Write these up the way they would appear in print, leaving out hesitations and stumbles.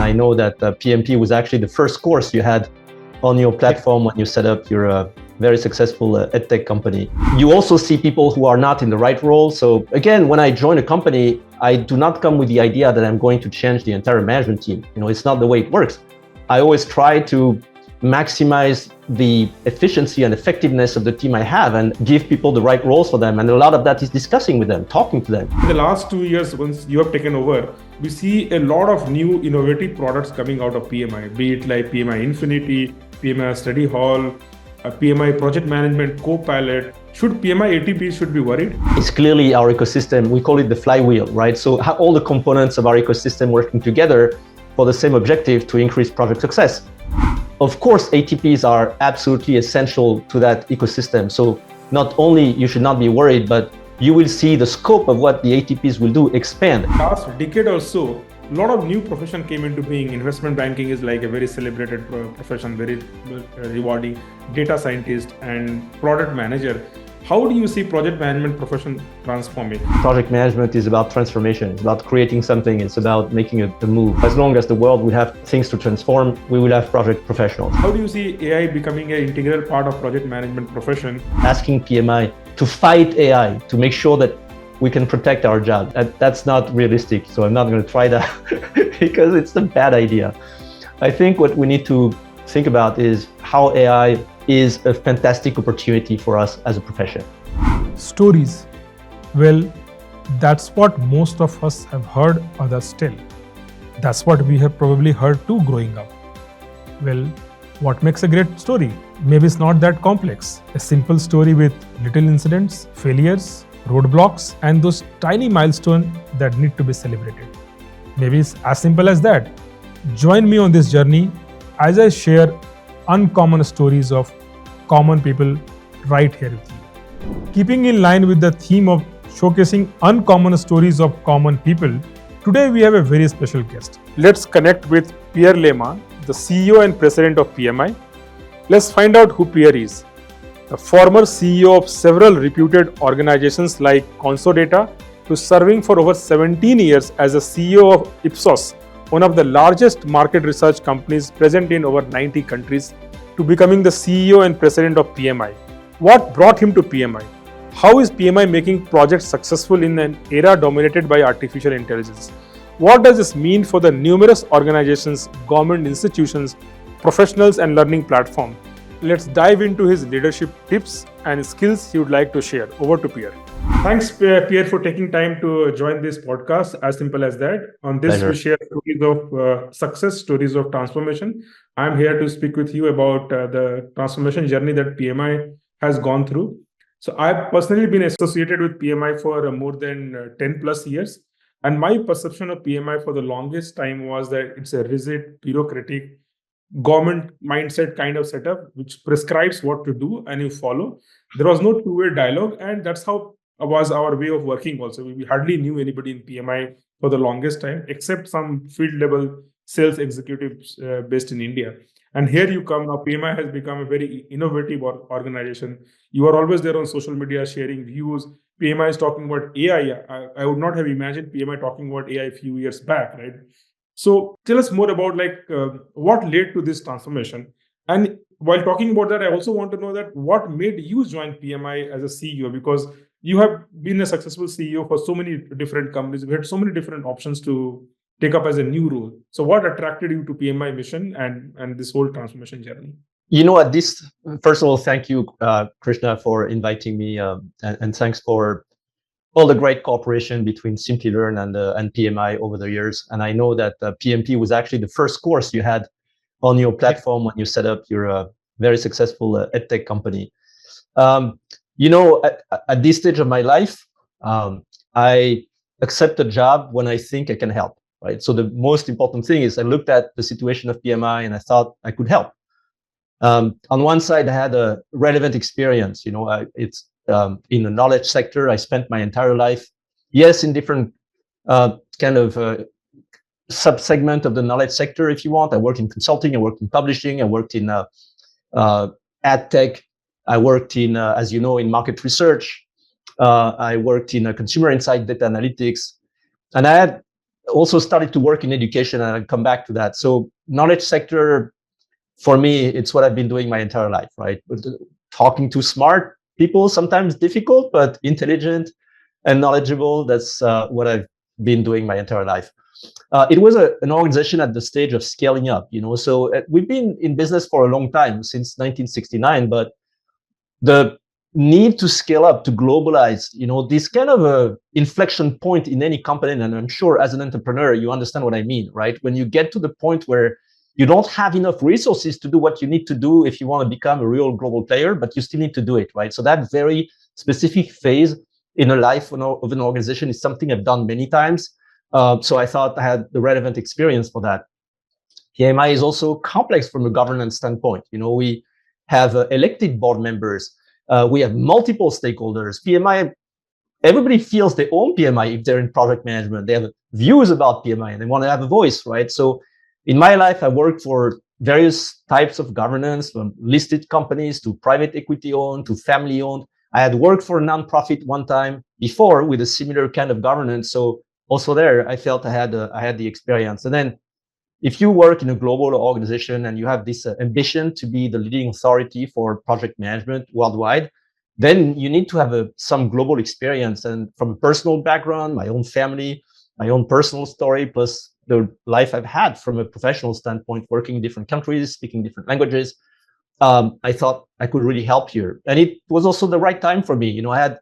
I know that PMP was actually the first course you had on your platform when you set up your very successful edtech company. You also see people who are not in the right role. So again, when I join a company, I do not come with the idea that I'm going to change the entire management team. It's not the way it works. I always try to maximize the efficiency and effectiveness of the team I have and give people the right roles for them. And a lot of that is discussing with them, talking to them. In the last 2 years, once you have taken over, we see a lot of new innovative products coming out of PMI, be it like PMI Infinity, PMI Study Hall, PMI Project Management Copilot. Should PMI ATPs should be worried? It's clearly our ecosystem. We call it the flywheel, right? So all the components of our ecosystem working together for the same objective to increase project success. Of course, ATPs are absolutely essential to that ecosystem. So not only you should not be worried, but you will see the scope of what the ATPs will do expand. Last decade or so, a lot of new profession came into being. Investment banking is like a very celebrated profession, very rewarding. Data scientist and product manager. How do you see project management profession transforming? Project management is about transformation. It's about creating something. It's about making a move. As long as the world will have things to transform, we will have project professionals. How do you see AI becoming an integral part of project management profession? Asking PMI to fight AI, to make sure that we can protect our job. That's not realistic. So I'm not going to try that because it's a bad idea. I think what we need to think about is how AI is a fantastic opportunity for us as a profession. Stories. Well, that's what most of us have heard, others tell. That's what we have probably heard too growing up. Well, what makes a great story? Maybe it's not that complex. A simple story with little incidents, failures, roadblocks, and those tiny milestones that need to be celebrated. Maybe it's as simple as that. Join me on this journey as I share uncommon stories of common people right here with you. Keeping in line with the theme of showcasing uncommon stories of common people, today we have a very special guest. Let's connect with Pierre Le Manh, the CEO and President of PMI. Let's find out who Pierre is. The former CEO of several reputed organizations like Consodata to serving for over 17 years as a CEO of Ipsos, one of the largest market research companies present in over 90 countries, to becoming the CEO and President of PMI. What brought him to PMI? How is PMI making projects successful in an era dominated by artificial intelligence? What does this mean for the numerous organizations, government institutions, professionals and learning platforms? Let's dive into his leadership tips and skills he would like to share. Over to Pierre. Thanks, Pierre, for taking time to join this podcast. As simple as that. On this, Pleasure. We share stories of success, stories of transformation. I'm here to speak with you about the transformation journey that PMI has gone through. So I've personally been associated with PMI for more than 10 plus years. And my perception of PMI for the longest time was that it's a rigid, bureaucratic, government mindset kind of setup, which prescribes what to do and you follow. There was no two-way dialogue, and that's how was our way of working also. We hardly knew anybody in PMI for the longest time, except some field level sales executives based in India. And here you come now, PMI has become a very innovative organization. You are always there on social media sharing views. PMI is talking about AI. I would not have imagined PMI talking about AI a few years back, right? So tell us more about what led to this transformation. And while talking about that, I also want to know that what made you join PMI as a CEO, because you have been a successful CEO for so many different companies. We had so many different options to take up as a new role. So what attracted you to PMI mission and this whole transformation journey? First of all, thank you, Krishna, for inviting me, and thanks for all the great cooperation between Simplilearn and PMI over the years. And I know that PMP was actually the first course you had on your platform when you set up your very successful edtech company. At this stage of my life, I accept a job when I think I can help, right? So the most important thing is I looked at the situation of PMI and I thought I could help. On one side, I had a relevant experience. It's in the knowledge sector. I spent my entire life, yes, in different sub-segment of the knowledge sector, if you want. I worked in consulting, I worked in publishing, I worked in ad tech, I worked in, as you know, in market research. I worked in consumer insight, data analytics, and I had also started to work in education, and I'll come back to that. So knowledge sector, for me, it's what I've been doing my entire life, right? Talking to smart people, sometimes difficult, but intelligent and knowledgeable. That's what I've been doing my entire life. It was an organization at the stage of scaling up, so we've been in business for a long time, since 1969, but the need to scale up, to globalize, this kind of a inflection point in any company, and I'm sure as an entrepreneur, you understand what I mean, right? When you get to the point where you don't have enough resources to do what you need to do if you want to become a real global player, but you still need to do it, right? So that very specific phase in a life of an organization is something I've done many times. So I thought I had the relevant experience for that. PMI is also complex from a governance standpoint. We have elected board members. We have multiple stakeholders. PMI, everybody feels they own PMI if they're in project management. They have views about PMI and they want to have a voice, right? So in my life, I worked for various types of governance, from listed companies to private equity owned to family owned. I had worked for a nonprofit one time before with a similar kind of governance. So also there, I felt I had the experience. And then if you work in a global organization and you have this ambition to be the leading authority for project management worldwide, then you need to have some global experience. And from a personal background, my own family, my own personal story, plus the life I've had from a professional standpoint, working in different countries, speaking different languages, I thought I could really help here. And it was also the right time for me. I had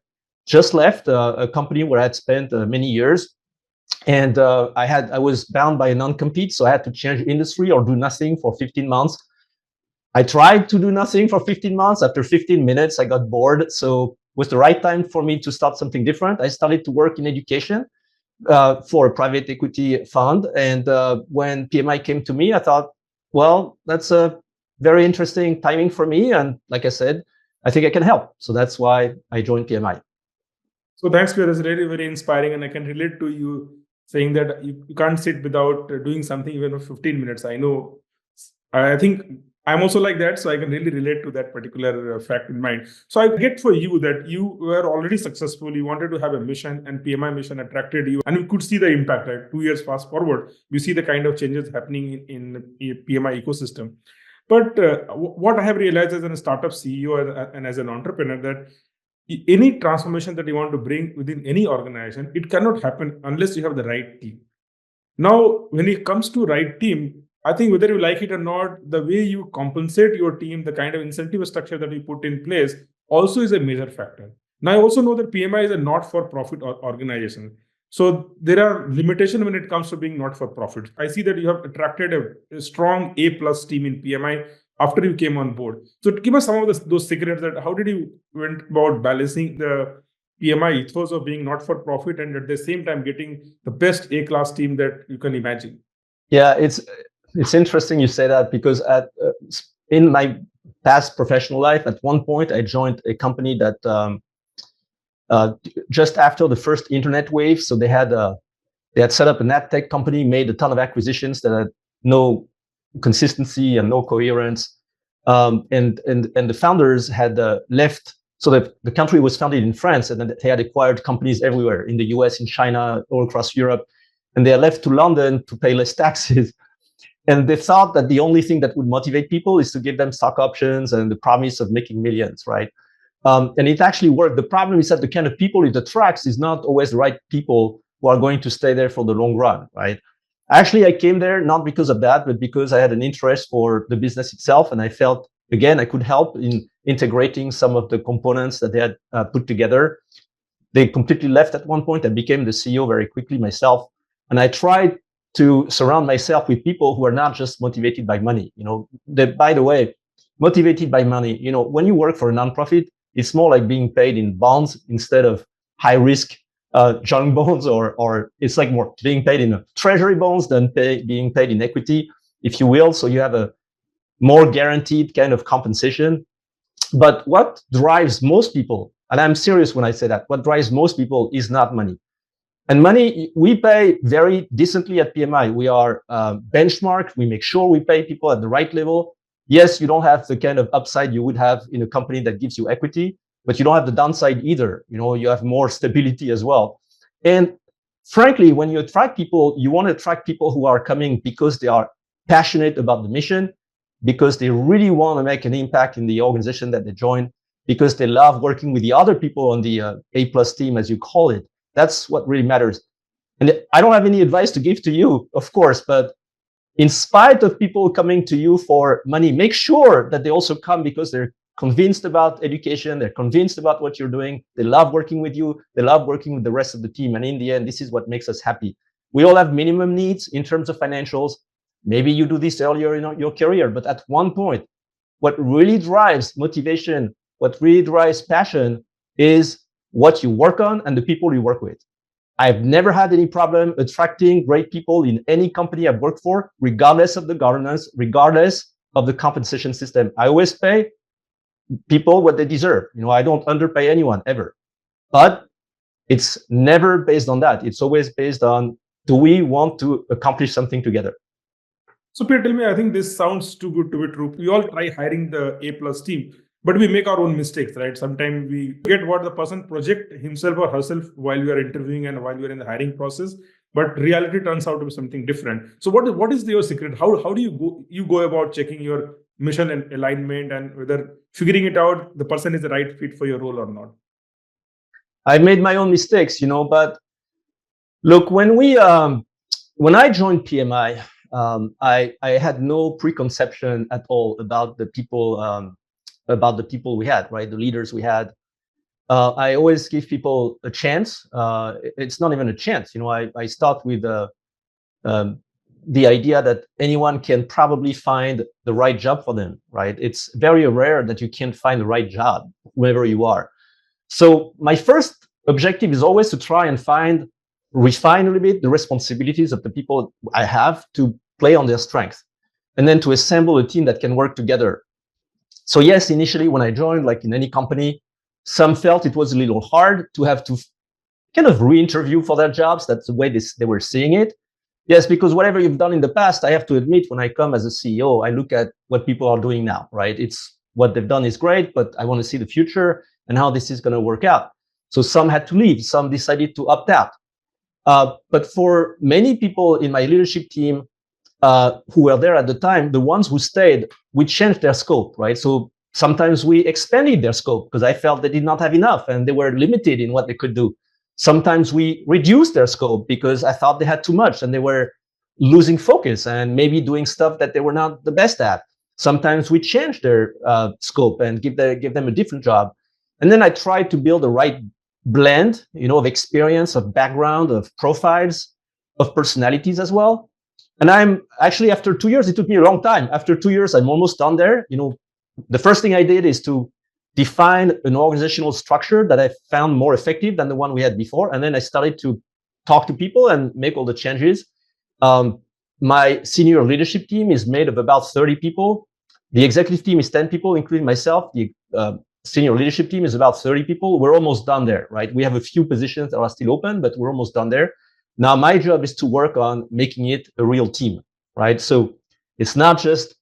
just left a company where I had spent many years. And I was bound by a non-compete, so I had to change industry or do nothing for 15 months. I tried to do nothing for 15 months. After 15 minutes, I got bored. So it was the right time for me to start something different. I started to work in education for a private equity fund. And when PMI came to me, I thought, well, that's a very interesting timing for me. And like I said, I think I can help. So that's why I joined PMI. So thanks, Pierre. It's really very inspiring, and I can relate to you saying that you can't sit without doing something even for 15 minutes. I think I'm also like that, so I can really relate to that particular fact in mind. So I get for you that you were already successful. You wanted to have a mission, and PMI mission attracted you, and you could see the impact. Like 2 years fast forward, you see the kind of changes happening in PMI ecosystem. But what I have realized as a startup CEO and as an entrepreneur, that any transformation that you want to bring within any organization, it cannot happen unless you have the right team. Now, when it comes to right team, I think whether you like it or not, the way you compensate your team, the kind of incentive structure that you put in place also is a major factor. Now, I also know that PMI is a not-for-profit organization. So there are limitations when it comes to being not-for-profit. I see that you have attracted a strong A+ team in PMI after you came on board. So give us some of those secrets, that how did you went about balancing the PMI ethos of being not-for-profit and at the same time getting the best A-class team that you can imagine? Yeah, it's interesting you say that, because in my past professional life, at one point I joined a company that just after the first internet wave, so they had set up an ad tech company, made a ton of acquisitions that had no consistency and no coherence, and the founders had left. So the country was founded in France, and then they had acquired companies everywhere in the US, in China, all across Europe, and they left to London to pay less taxes. And they thought that the only thing that would motivate people is to give them stock options and the promise of making millions, right? And it actually worked. The problem is that the kind of people it attracts is not always the right people who are going to stay there for the long run, right? Actually, I came there not because of that, but because I had an interest for the business itself. And I felt, again, I could help in integrating some of the components that they had put together. They completely left at one point. I became the CEO very quickly myself. And I tried to surround myself with people who are not just motivated by money. By the way, motivated by money, when you work for a nonprofit, it's more like being paid in bonds instead of high risk junk bonds, or it's like more being paid in treasury bonds than being paid in equity, if you will. So you have a more guaranteed kind of compensation. But what drives most people, and I'm serious when I say that, what drives most people is not money. And money, we pay very decently at PMI. We are benchmarked. We make sure we pay people at the right level. Yes, you don't have the kind of upside you would have in a company that gives you equity, but you don't have the downside either. You have more stability as well. And frankly, when you attract people, you want to attract people who are coming because they are passionate about the mission, because they really want to make an impact in the organization that they join, because they love working with the other people on the A+ team, as you call it. That's what really matters. And I don't have any advice to give to you, of course, but in spite of people coming to you for money, make sure that they also come because they're convinced about education, they're convinced about what you're doing, they love working with you, they love working with the rest of the team. And in the end, this is what makes us happy. We all have minimum needs in terms of financials. Maybe you do this earlier in your career, but at one point, what really drives motivation, what really drives passion is what you work on and the people you work with. I've never had any problem attracting great people in any company I've worked for, regardless of the governance, regardless of the compensation system. I always pay people what they deserve. I don't underpay anyone ever. But it's never based on that. It's always based on, do we want to accomplish something together? So Pierre, tell me, I think this sounds too good to be true. We all try hiring the A+ team, but we make our own mistakes, right? Sometimes we get what the person project himself or herself while we are interviewing and while we are in the hiring process, but reality turns out to be something different. So what is your secret? How do you go about checking your mission and alignment and whether figuring it out the person is the right fit for your role or not? I made my own mistakes, but look, when I joined PMI, I had no preconception at all about the people we had, right? The leaders we had. I always give people a chance. It's not even a chance, I start with the idea that anyone can probably find the right job for them, right? It's very rare that you can't find the right job, whoever you are. So my first objective is always to try and refine a little bit the responsibilities of the people I have to play on their strengths, and then to assemble a team that can work together. So yes, initially when I joined, like in any company, some felt it was a little hard to have to kind of re-interview for their jobs. That's the way they were seeing it. Yes, because whatever you've done in the past, I have to admit, when I come as a CEO, I look at what people are doing now, right? It's what they've done is great, but I want to see the future and how this is going to work out. So some had to leave, some decided to opt out. But for many people in my leadership team who were there at the time, the ones who stayed, we changed their scope, right? So sometimes we expanded their scope because I felt they did not have enough and they were limited in what they could do. Sometimes we reduced their scope because I thought they had too much and they were losing focus and maybe doing stuff that they were not the best at. Sometimes we changed their scope and give them a different job. And then I tried to build the right blend, of experience, of background, of profiles, of personalities as well. And I'm actually, after 2 years, it took me a long time. After 2 years, I'm almost done there. The first thing I did is to define an organizational structure that I found more effective than the one we had before. And then I started to talk to people and make all the changes. My senior leadership team is made of about 30 people. The executive team is 10 people, including myself. The senior leadership team is about 30 people. We're almost done there, right? We have a few positions that are still open, but we're almost done there. Now, my job is to work on making it a real team, right? So it's not just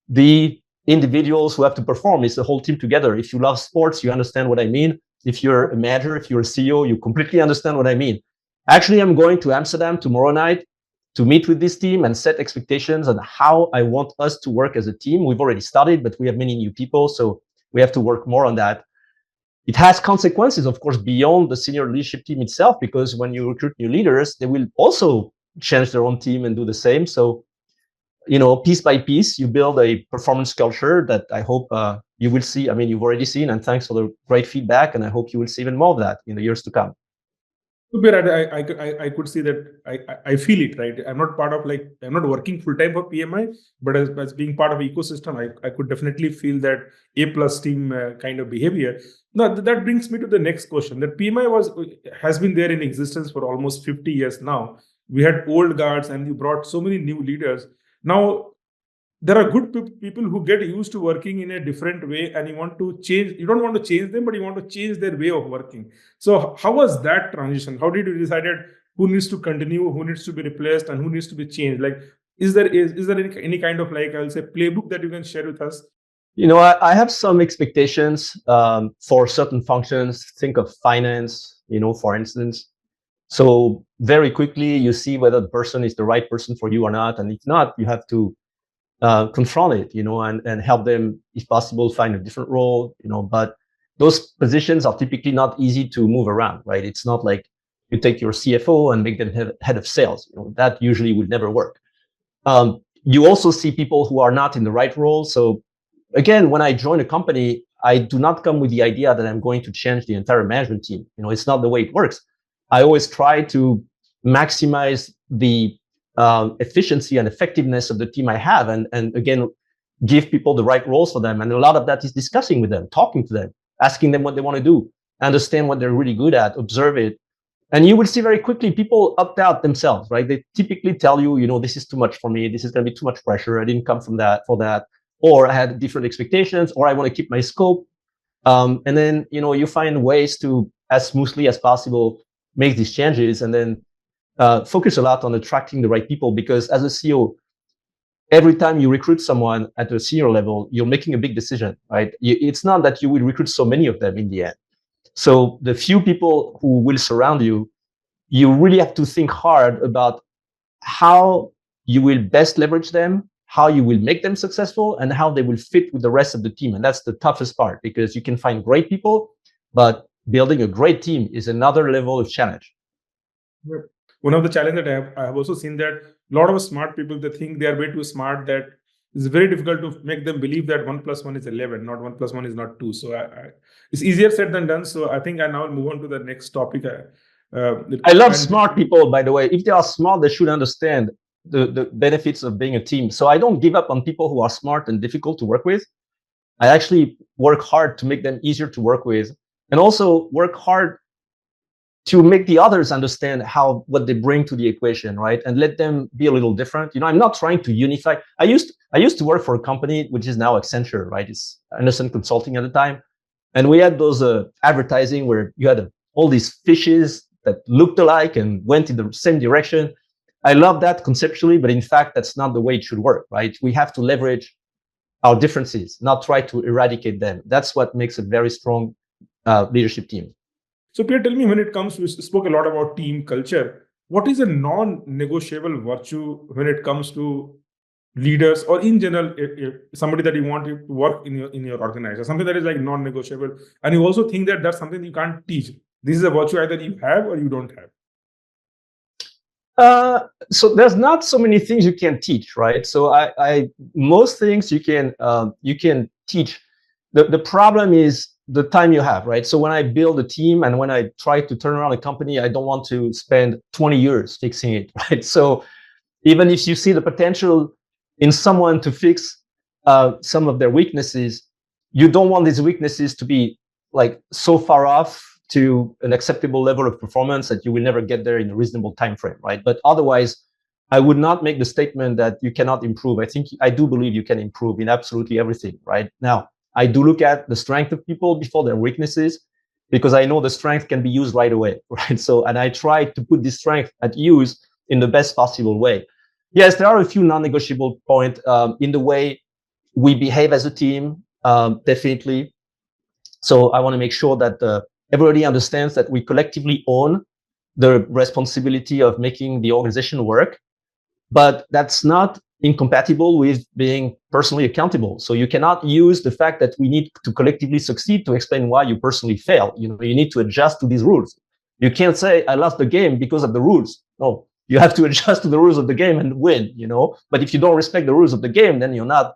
the individuals who have to perform, it's the whole team together. If you love sports, you understand what I mean. If you're a manager, if you're a CEO, you completely understand what I mean. Actually, I'm going to Amsterdam tomorrow night to meet with this team and set expectations on how I want us to work as a team. We've already started, but we have many new people, so we have to work more on that. It has consequences, of course, beyond the senior leadership team itself, because when you recruit new leaders, they will also change their own team and do the same. So, piece by piece, you build a performance culture that I hope you will see. I mean, you've already seen, and thanks for the great feedback. And I hope you will see even more of that in the years to come. I could see that. I feel it, right? I'm not I'm not working full time for PMI, but as being part of ecosystem, I could definitely feel that A+ team kind of behavior. Now that brings me to the next question. That PMI has been there in existence for almost 50 years now. We had old guards, and you brought so many new leaders. Now there are good people who get used to working in a different way, and you want to change. You don't want to change them, but you want to change their way of working. So how was that transition? How did you decided who needs to continue, who needs to be replaced, and who needs to be changed? Like, is there any kind of, like, I'll say, playbook that you can share with us? I have some expectations for certain functions. Think of finance, for instance. So very quickly, you see whether the person is the right person for you or not. And if not, you have to confront it, and help them, if possible, find a different role, but those positions are typically not easy to move around, right? It's not like you take your CFO and make them head of sales. That usually would never work. You also see people who are not in the right role. So again, when I join a company, I do not come with the idea that I'm going to change the entire management team. It's not the way it works. I always try to maximize the efficiency and effectiveness of the team I have, and again, give people the right roles for them. And a lot of that is discussing with them, talking to them, asking them what they want to do, understand what they're really good at, observe it. And you will see very quickly people opt out themselves, right? They typically tell you, this is too much for me. This is going to be too much pressure. I didn't come from that for that, or I had different expectations, or I want to keep my scope. And then, you find ways to, as smoothly as possible, make these changes, and then focus a lot on attracting the right people. Because as a CEO, every time you recruit someone at a senior level, you're making a big decision, right? It's not that you will recruit so many of them in the end. So the few people who will surround you, you really have to think hard about how you will best leverage them, how you will make them successful, and how they will fit with the rest of the team. And that's the toughest part, because you can find great people, but building a great team is another level of challenge. One of the challenges that I have also seen that a lot of smart people, they think they are way too smart, that it's very difficult to make them believe that 1 + 1 is 11, not 1 + 1 is not 2. So it's easier said than done. So I think I now move on to the next topic. I love smart people, by the way. If they are smart, they should understand the benefits of being a team. So I don't give up on people who are smart and difficult to work with. I actually work hard to make them easier to work with, and also work hard to make the others understand what they bring to the equation, right? And let them be a little different. I'm not trying to unify. I used to work for a company which is now Accenture, right? It's Anderson Consulting at the time. And we had those advertising where you had all these fishes that looked alike and went in the same direction. I love that conceptually, but in fact, that's not the way it should work, right? We have to leverage our differences, not try to eradicate them. That's what makes a very strong leadership team. So Pierre, tell me, when it comes, we spoke a lot about team culture. What is a non-negotiable virtue when it comes to leaders, or in general, if somebody that you want to work in your organization, something that is like non-negotiable, and you also think that that's something you can't teach? This is a virtue either you have or you don't have. So there's not so many things you can teach, right? So most things you can teach. The problem is the time you have, right? So when I build a team and when I try to turn around a company, I don't want to spend 20 years fixing it, right? So even if you see the potential in someone to fix some of their weaknesses, you don't want these weaknesses to be like so far off to an acceptable level of performance that you will never get there in a reasonable time frame, right? But otherwise, I would not make the statement that you cannot improve. I do believe you can improve in absolutely everything, right? Now, I do look at the strength of people before their weaknesses, because I know the strength can be used right away, right? So, and I try to put this strength at use in the best possible way. Yes, there are a few non-negotiable points in the way we behave as a team, definitely. So I want to make sure that everybody understands that we collectively own the responsibility of making the organization work, but that's not incompatible with being personally accountable. So you cannot use the fact that we need to collectively succeed to explain why you personally fail. You need to adjust to these rules. You can't say I lost the game because of the rules. No, you have to adjust to the rules of the game and win. But if you don't respect the rules of the game, then you're not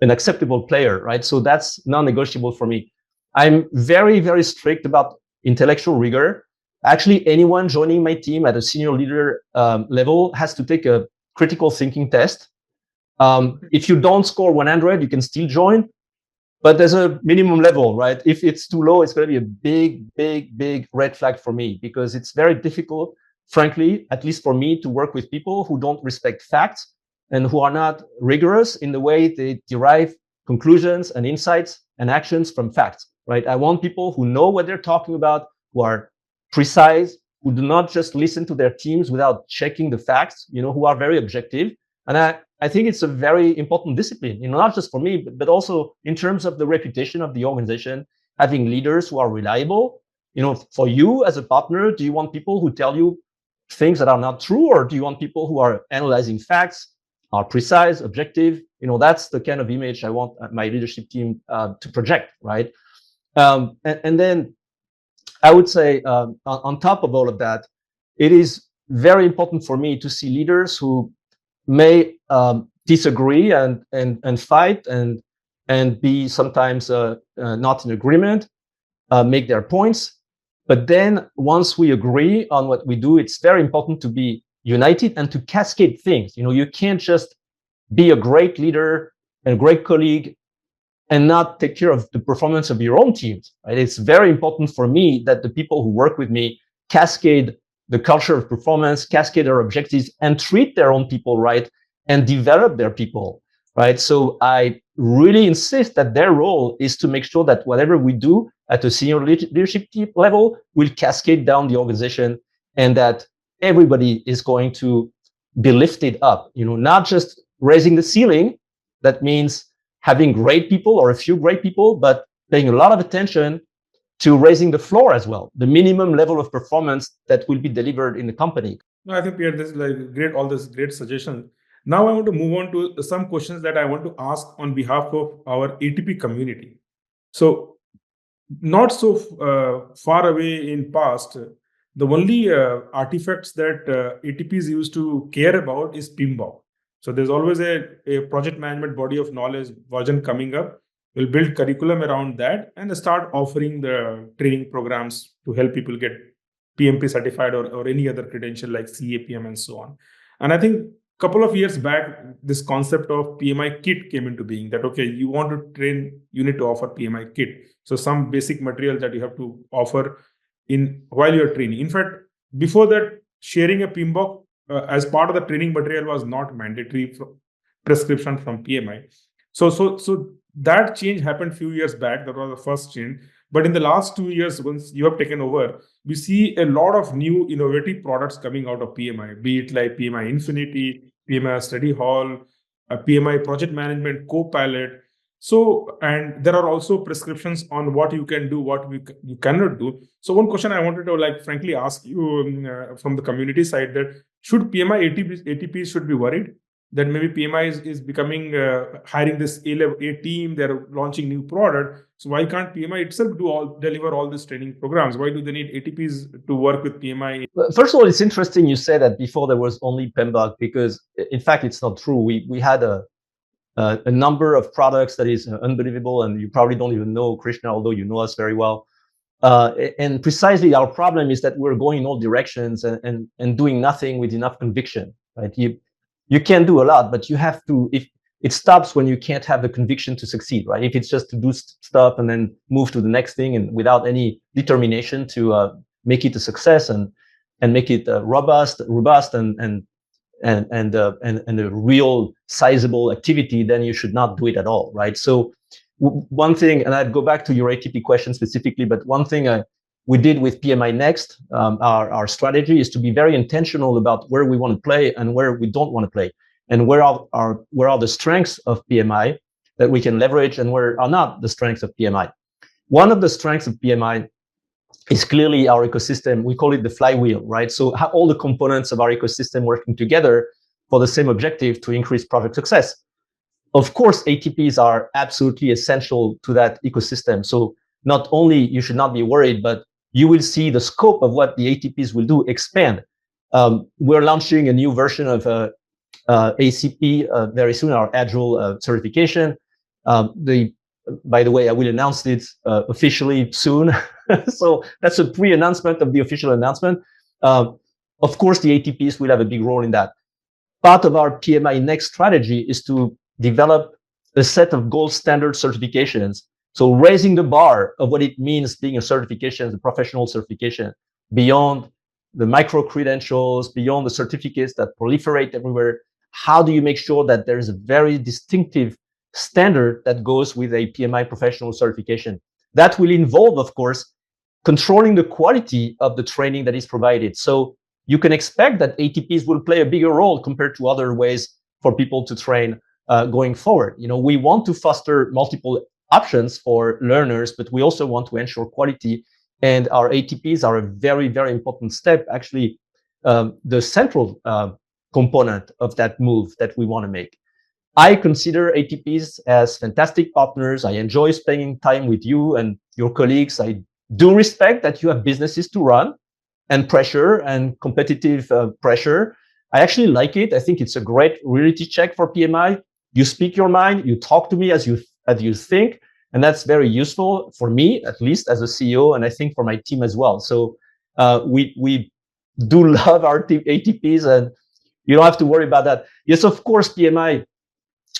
an acceptable player, right? So that's non-negotiable for me. I'm very, very strict about intellectual rigor. Actually, anyone joining my team at a senior leader level has to take a critical thinking test. If you don't score 100, you can still join, but there's a minimum level, right? If it's too low, it's going to be a big, big, big red flag for me, because it's very difficult, frankly, at least for me, to work with people who don't respect facts and who are not rigorous in the way they derive conclusions and insights and actions from facts, right? I want people who know what they're talking about, who are precise, who do not just listen to their teams without checking the facts, who are very objective. And I think it's a very important discipline, not just for me, but also in terms of the reputation of the organization, having leaders who are reliable. For you as a partner, do you want people who tell you things that are not true, or do you want people who are analyzing facts, are precise, objective? That's the kind of image I want my leadership team to project, right? And then I would say on top of all of that, it is very important for me to see leaders who may disagree and fight and be sometimes not in agreement, make their points. But then once we agree on what we do, it's very important to be united and to cascade things. You can't just be a great leader and a great colleague and not take care of the performance of your own teams. Right? It's very important for me that the people who work with me cascade the culture of performance, cascade their objectives, and treat their own people right and develop their people, right? So I really insist that their role is to make sure that whatever we do at a senior leadership team level will cascade down the organization, and that everybody is going to be lifted up, not just raising the ceiling. That means having great people or a few great people, but paying a lot of attention to raising the floor as well, the minimum level of performance that will be delivered in the company. No, I think, Pierre, this is like great, all this great suggestions. Now I want to move on to some questions that I want to ask on behalf of our ATP community. So not so far away in past, the only artifacts that ATPs used to care about is PMBOK. So there's always a project management body of knowledge version coming up. We'll build curriculum around that and start offering the training programs to help people get PMP certified or any other credential like CAPM and so on. And I think couple of years back, this concept of PMI kit came into being, that, okay, you want to train, you need to offer PMI kit. So some basic material that you have to offer in while you're training. In fact, before that, sharing a PMBOK as part of the training material was not mandatory prescription from PMI. So that change happened a few years back. That was the first change. But in the last 2 years, once you have taken over, we see a lot of new innovative products coming out of PMI, be it like PMI Infinity, PMI Study Hall, PMI Project Management Copilot. So, and there are also prescriptions on what you can do, what you cannot do. So one question I wanted to frankly ask you from the community side, that should PMI ATPs should be worried that maybe PMI is becoming hiring this A team, they're launching new product. So why can't PMI itself deliver all these training programs? Why do they need ATPs to work with PMI? First of all, it's interesting you say that before there was only PMBOK, because in fact it's not true. We had a number of products that is unbelievable, and you probably don't even know Krishna, although you know us very well. And precisely our problem is that we're going in all directions and doing nothing with enough conviction, right? You can do a lot, but you have to, if it stops when you can't have the conviction to succeed, right? If it's just to do stuff and then move to the next thing and without any determination to make it a success and make it robust and a real sizable activity, then you should not do it at all, right? So one thing, and I'd go back to your ATP question specifically, but one thing we did with PMI Next, our strategy is to be very intentional about where we want to play and where we don't want to play, and where are the strengths of PMI that we can leverage and where are not the strengths of PMI. One of the strengths of PMI is clearly our ecosystem. We call it the flywheel, right? So how all the components of our ecosystem working together for the same objective to increase project success. Of course, ATPs are absolutely essential to that ecosystem. So not only you should not be worried, but you will see the scope of what the ATPs will do expand. We're launching a new version of ACP very soon, our Agile certification. By the way, I will announce it officially soon. So that's a pre-announcement of the official announcement. Of course, the ATPs will have a big role in that. Part of our PMI Next strategy is to develop a set of gold standard certifications. So raising the bar of what it means being a certification, a professional certification, beyond the micro credentials, beyond the certificates that proliferate everywhere. How do you make sure that there is a very distinctive standard that goes with a PMI professional certification? That will involve, of course, controlling the quality of the training that is provided. So you can expect that ATPs will play a bigger role compared to other ways for people to train going forward. We want to foster multiple options for learners, but we also want to ensure quality. And our ATPs are a very, very important step. Actually, the central component of that move that we want to make. I consider ATPs as fantastic partners. I enjoy spending time with you and your colleagues. I do respect that you have businesses to run and pressure and competitive pressure. I actually like it. I think it's a great reality check for PMI. You speak your mind, you talk to me as you think, and that's very useful for me, at least as a CEO, and I think for my team as well. So we do love our ATPs, and you don't have to worry about that. Yes, of course, PMI,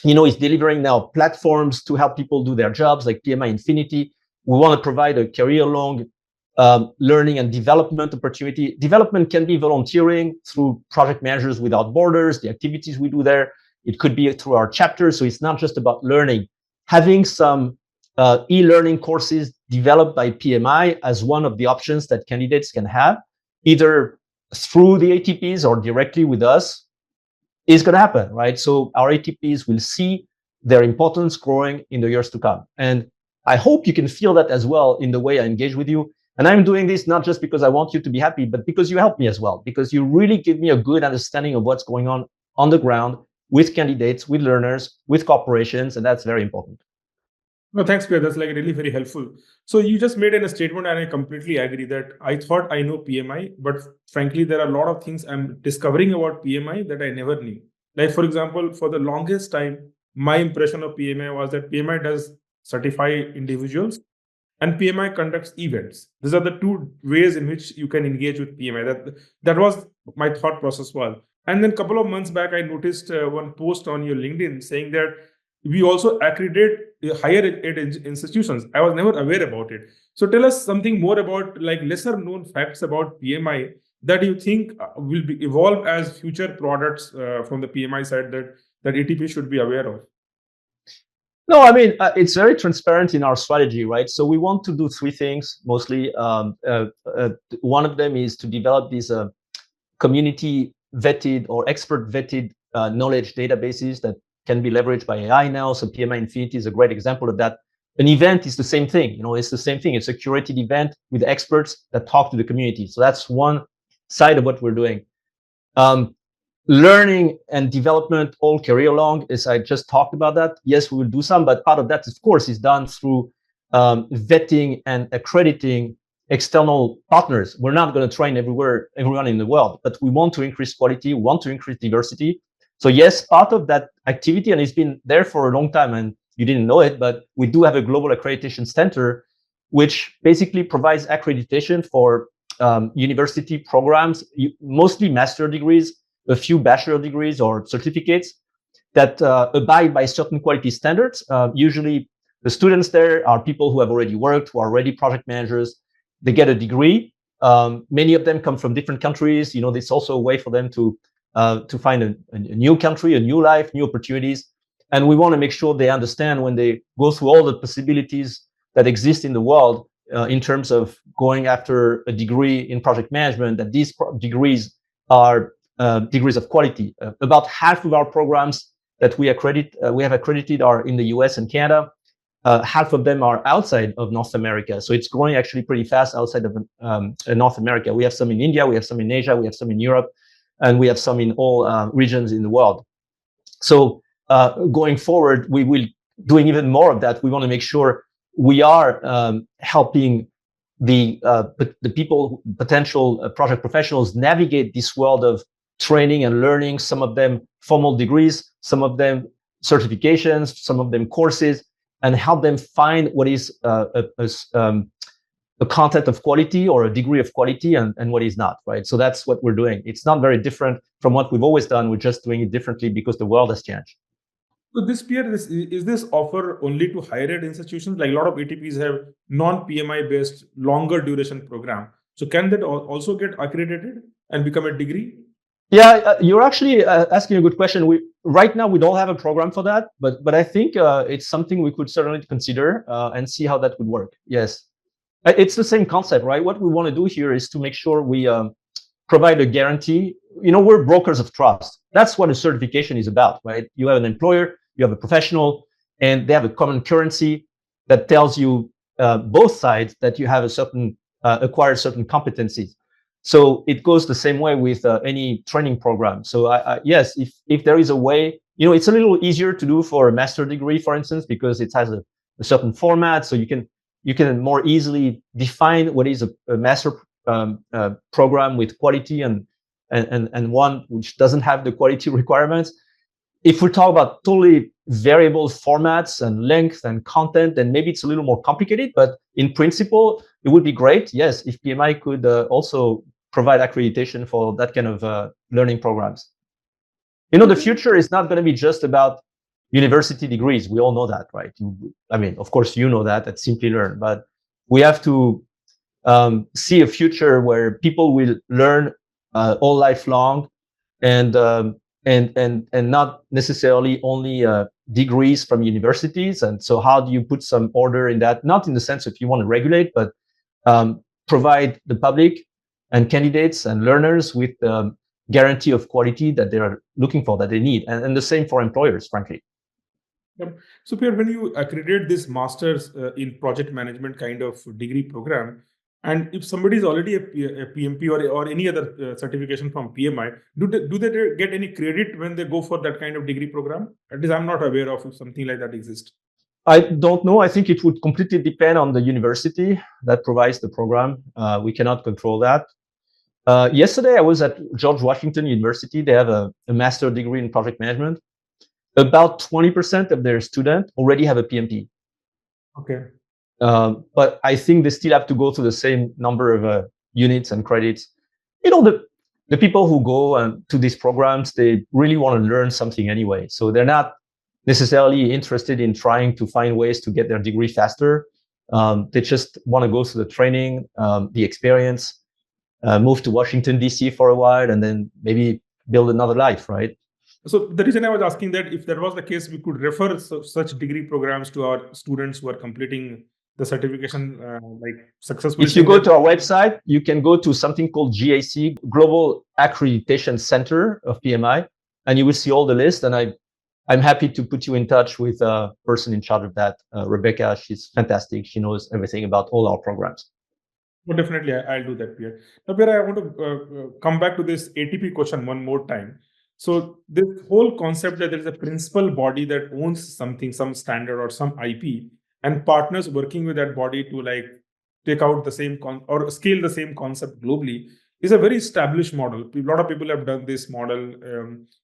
is delivering now platforms to help people do their jobs, like PMI Infinity. We want to provide a career-long learning and development opportunity. Development can be volunteering through Project Managers Without Borders, the activities we do there. It could be through our chapters. So it's not just about learning. Having some e-learning courses developed by PMI as one of the options that candidates can have, either through the ATPs or directly with us, is going to happen, right? So our ATPs will see their importance growing in the years to come. And I hope you can feel that as well in the way I engage with you. And I'm doing this not just because I want you to be happy, but because you help me as well, because you really give me a good understanding of what's going on the ground with candidates, with learners, with corporations, and that's very important. No, thanks, Pierre. That's like really very helpful. So you just made a statement, and I completely agree that I thought I know PMI, but frankly, there are a lot of things I'm discovering about PMI that I never knew. Like, for example, for the longest time, my impression of PMI was that PMI does certify individuals and PMI conducts events. These are the two ways in which you can engage with PMI. That was my thought process was. And then a couple of months back, I noticed one post on your LinkedIn saying that we also accredit higher ed institutions. I was never aware about it. So tell us something more about like lesser known facts about PMI that you think will be evolve as future products from the PMI side that ATP should be aware of. No, I mean, it's very transparent in our strategy, right? So we want to do three things mostly. One of them is to develop these community vetted or expert vetted knowledge databases that can be leveraged by AI now. So PMI Infinity is a great example of that. An event is the same thing. It's the same thing. It's a curated event with experts that talk to the community. So that's one side of what we're doing. Learning and development all career long, as I just talked about that. Yes, we will do some, but part of that, of course, is done through vetting and accrediting external partners. We're not going to train everyone in the world, but we want to increase quality, we want to increase diversity. So yes, part of that activity, and it's been there for a long time, and you didn't know it, but we do have a global accreditation center, which basically provides accreditation for university programs, mostly master degrees, a few bachelor degrees or certificates that abide by certain quality standards. Usually the students there are people who have already worked, who are already project managers. They get a degree. Many of them come from different countries. It's also a way for them to find a new country, a new life, new opportunities. And we want to make sure they understand when they go through all the possibilities that exist in the world in terms of going after a degree in project management, that these degrees are degrees of quality. About half of our programs that we have accredited are in the US and Canada. Half of them are outside of North America. So it's growing actually pretty fast outside of North America. We have some in India, we have some in Asia, we have some in Europe, and we have some in all regions in the world. So going forward, we will doing even more of that. We want to make sure we are helping the people, potential project professionals, navigate this world of training and learning, some of them formal degrees, some of them certifications, some of them courses, and help them find what is a content of quality or a degree of quality and what is not, right? So that's what we're doing. It's not very different from what we've always done. We're just doing it differently because the world has changed. So this Pierre, is this offer only to higher ed institutions? Like a lot of ATPs have non-PMI based longer duration program. So can that also get accredited and become a degree? Yeah, you're actually asking a good question. Right now we don't have a program for that, but I think it's something we could certainly consider and see how that would work. Yes, it's the same concept, right? What we want to do here is to make sure we provide a guarantee. We're brokers of trust. That's what a certification is about, right? You have an employer, you have a professional, and they have a common currency that tells you both sides that you have a certain acquired certain competencies. So it goes the same way with any training program. So yes, if there is a way, it's a little easier to do for a master degree, for instance, because it has a certain format. So you can more easily define what is a master program with quality and one which doesn't have the quality requirements. If we talk about totally variable formats and length and content, then maybe it's a little more complicated. But in principle, it would be great, yes, if PMI could also provide accreditation for that kind of learning programs. The future is not going to be just about university degrees. We all know that, right? I mean, of course, you know that at Simplilearn, but we have to see a future where people will learn all lifelong and not necessarily only degrees from universities. And so how do you put some order in that? Not in the sense if you want to regulate, but provide the public and candidates and learners with guarantee of quality that they are looking for, that they need. And the same for employers, frankly. Yep. So Pierre, when you accredit this master's in project management kind of degree program, and if somebody is already a PMP or any other certification from PMI, do they get any credit when they go for that kind of degree program? At least I'm not aware of if something like that exists. I don't know. I think it would completely depend on the university that provides the program. We cannot control that. Yesterday, I was at George Washington University. They have a master degree in project management. About 20% of their students already have a PMP. Okay. But I think they still have to go through the same number of units and credits. The people who go to these programs, they really want to learn something anyway. So they're not necessarily interested in trying to find ways to get their degree faster. They just want to go through the training, the experience, move to Washington, D.C. for a while, and then maybe build another life, right? So the reason I was asking that if that was the case, we could refer such degree programs to our students who are completing the certification like successfully. If you go to our website, you can go to something called GAC, Global Accreditation Center of PMI, and you will see all the list. And I'm happy to put you in touch with a person in charge of that, Rebecca. She's fantastic. She knows everything about all our programs. Well, definitely, I'll do that, Pierre. Now, Pierre, I want to come back to this ATP question one more time. So this whole concept that there is a principal body that owns something, some standard or some IP, and partners working with that body to like take out the same or scale the same concept globally is a very established model. A lot of people have done this model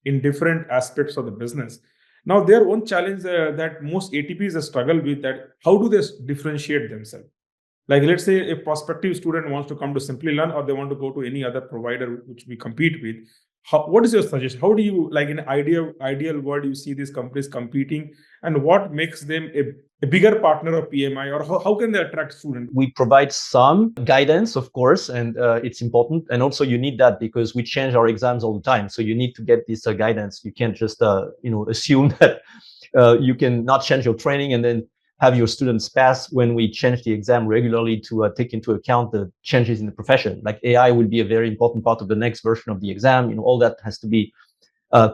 in different aspects of the business. Now, their own challenge that most ATPs struggle with that how do they differentiate themselves? Like, let's say a prospective student wants to come to Simplilearn or they want to go to any other provider which we compete with. What is your suggestion? How do you, like in an ideal world, you see these companies competing, and what makes them a bigger partner of PMI, or how can they attract students? We provide some guidance, of course, and it's important. And also you need that because we change our exams all the time. So you need to get this guidance. You can't just, assume that you can not change your training and then have your students pass when we change the exam regularly to take into account the changes in the profession. Like AI will be a very important part of the next version of the exam. All that has to be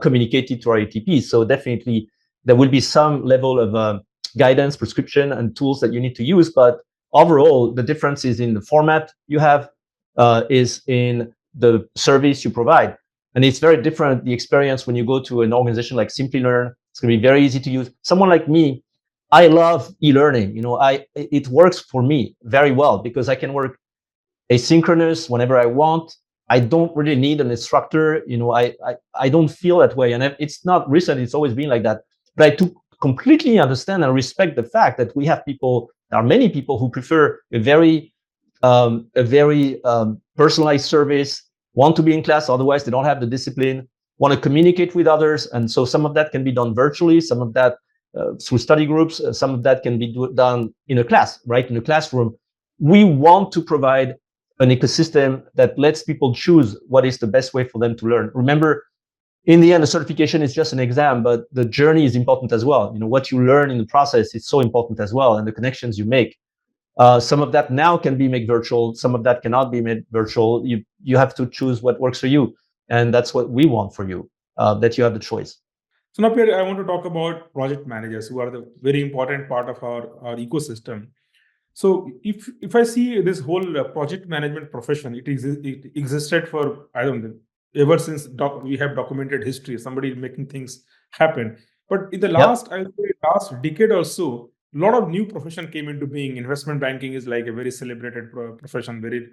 communicated to our ATPs. So definitely there will be some level of guidance, prescription, and tools that you need to use. But overall, the difference is in the format you have, is in the service you provide. And it's very different, the experience when you go to an organization like Simplilearn. It's going to be very easy to use. Someone like me, I love e-learning. It works for me very well because I can work asynchronous whenever I want. I don't really need an instructor. I don't feel that way. And it's not recent. It's always been like that. But I completely understand and respect the fact that there are many people who prefer a very personalized service, want to be in class, otherwise they don't have the discipline, want to communicate with others. And so some of that can be done virtually, some of that through study groups, some of that can be done in a class, right? In a classroom. We want to provide an ecosystem that lets people choose what is the best way for them to learn. Remember, in the end, the certification is just an exam, but the journey is important as well. What you learn in the process is so important as well, and the connections you make. Some of that now can be made virtual. Some of that cannot be made virtual. You have to choose what works for you, and that's what we want for you, that you have the choice. So now, Pierre, I want to talk about project managers, who are the very important part of our ecosystem. So if I see this whole project management profession, it existed for, I don't know, ever since we have documented history. Somebody making things happen. But in the Yep. I would say last decade or so, a lot of new profession came into being. Investment banking is like a very celebrated profession, very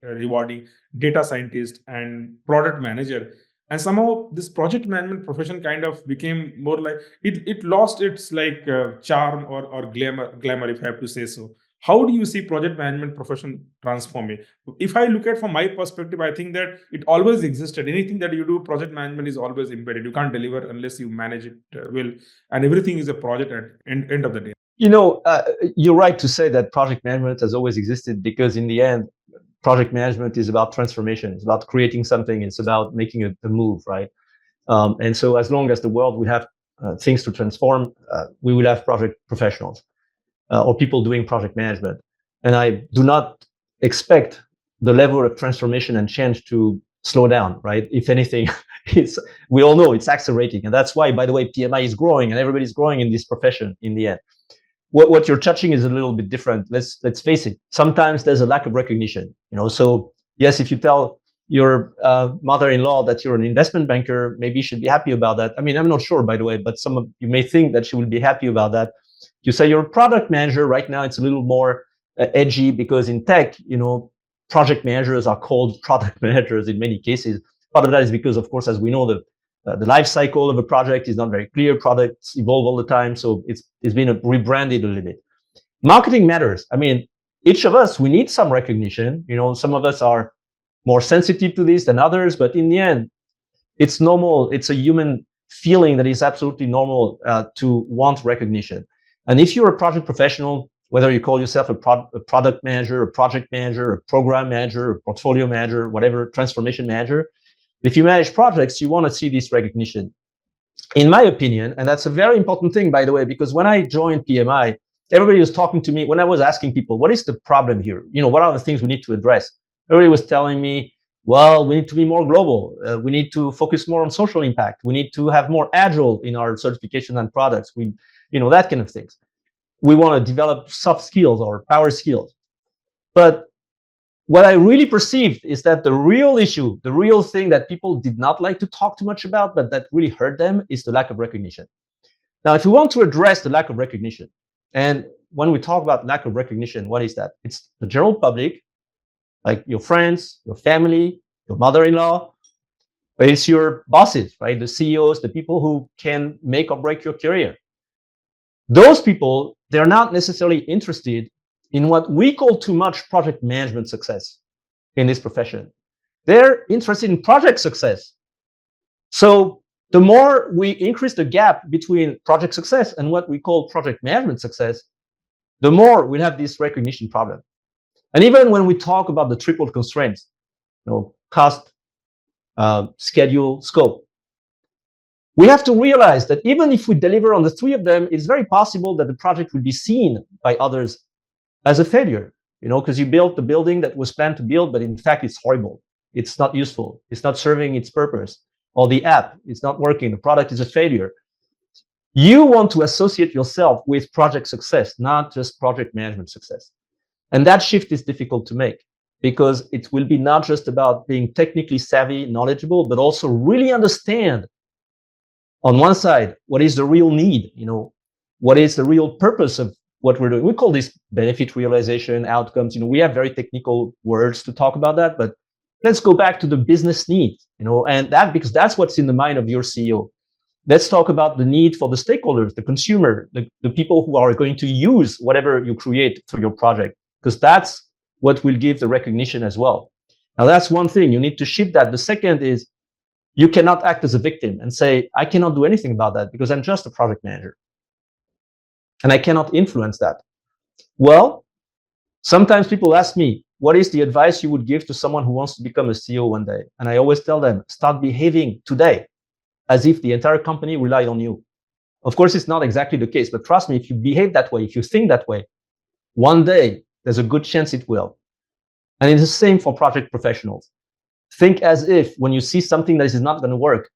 rewarding. Data scientist and product manager. And somehow this project management profession kind of became more like it lost its like charm or glamour, if I have to say so. How do you see project management profession transforming? If I look at from my perspective, I think that it always existed. Anything that you do, project management is always embedded. You can't deliver unless you manage it well, and everything is a project at end of the day. You're right to say that project management has always existed, because in the end, project management is about transformation. It's about creating something. It's about making a move, right? And so as long as the world will have things to transform, we will have project professionals or people doing project management. And I do not expect the level of transformation and change to slow down, right? If anything, we all know it's accelerating. And that's why, by the way, PMI is growing and everybody's growing in this profession in the end. What you're touching is a little bit different. Let's face it. Sometimes there's a lack of recognition, so yes, if you tell your mother-in-law that you're an investment banker, maybe you should be happy about that. I mean, I'm not sure, by the way, but some of you may think that she will be happy about that. You say you're a product manager. Right now, it's a little more edgy, because in tech, project managers are called product managers in many cases. Part of that is because, of course, as we know, the life cycle of a project is not very clear. Products evolve all the time, so it's been rebranded a little bit. Marketing matters. I mean, each of us, we need some recognition. Some of us are more sensitive to this than others, but in the end, it's normal. It's a human feeling that is absolutely normal to want recognition. And if you're a project professional, whether you call yourself a product manager, a project manager, a program manager, a portfolio manager, whatever, transformation manager, if you manage projects, you want to see this recognition. In my opinion, and that's a very important thing, by the way, because when I joined PMI, everybody was talking to me when I was asking people, what is the problem here? What are the things we need to address? Everybody was telling me, well, we need to be more global. We need to focus more on social impact. We need to have more agile in our certification and products. That kind of things. We want to develop soft skills or power skills. But what I really perceived is that the real issue, the real thing that people did not like to talk too much about, but that really hurt them, is the lack of recognition. Now, if you want to address the lack of recognition, and when we talk about lack of recognition, what is that? It's the general public, like your friends, your family, your mother-in-law, but it's your bosses, right? The CEOs, the people who can make or break your career. Those people, they're not necessarily interested in what we call too much project management success in this profession. They're interested in project success. So the more we increase the gap between project success and what we call project management success, the more we'll have this recognition problem. And even when we talk about the triple constraints, cost, schedule, scope, we have to realize that even if we deliver on the three of them, it's very possible that the project will be seen by others as a failure, because you built the building that was planned to build, but in fact, it's horrible. It's not useful. It's not serving its purpose. Or the app, it's not working. The product is a failure. You want to associate yourself with project success, not just project management success. And that shift is difficult to make, because it will be not just about being technically savvy, knowledgeable, but also really understand, on one side, what is the real need, what is the real purpose of what we're doing. We call this benefit realization, outcomes. We have very technical words to talk about that, but let's go back to the business needs, and that, because that's what's in the mind of your CEO. Let's talk about the need for the stakeholders, the consumer, the people who are going to use whatever you create through your project, because that's what will give the recognition as well. Now, that's one thing. You need to shift that. The second is, you cannot act as a victim and say, I cannot do anything about that because I'm just a project manager and I cannot influence that. Well, sometimes people ask me, what is the advice you would give to someone who wants to become a CEO one day? And I always tell them, start behaving today as if the entire company relied on you. Of course, it's not exactly the case, but trust me, if you behave that way, if you think that way, one day there's a good chance it will. And it's the same for project professionals. Think as if when you see something that is not going to work,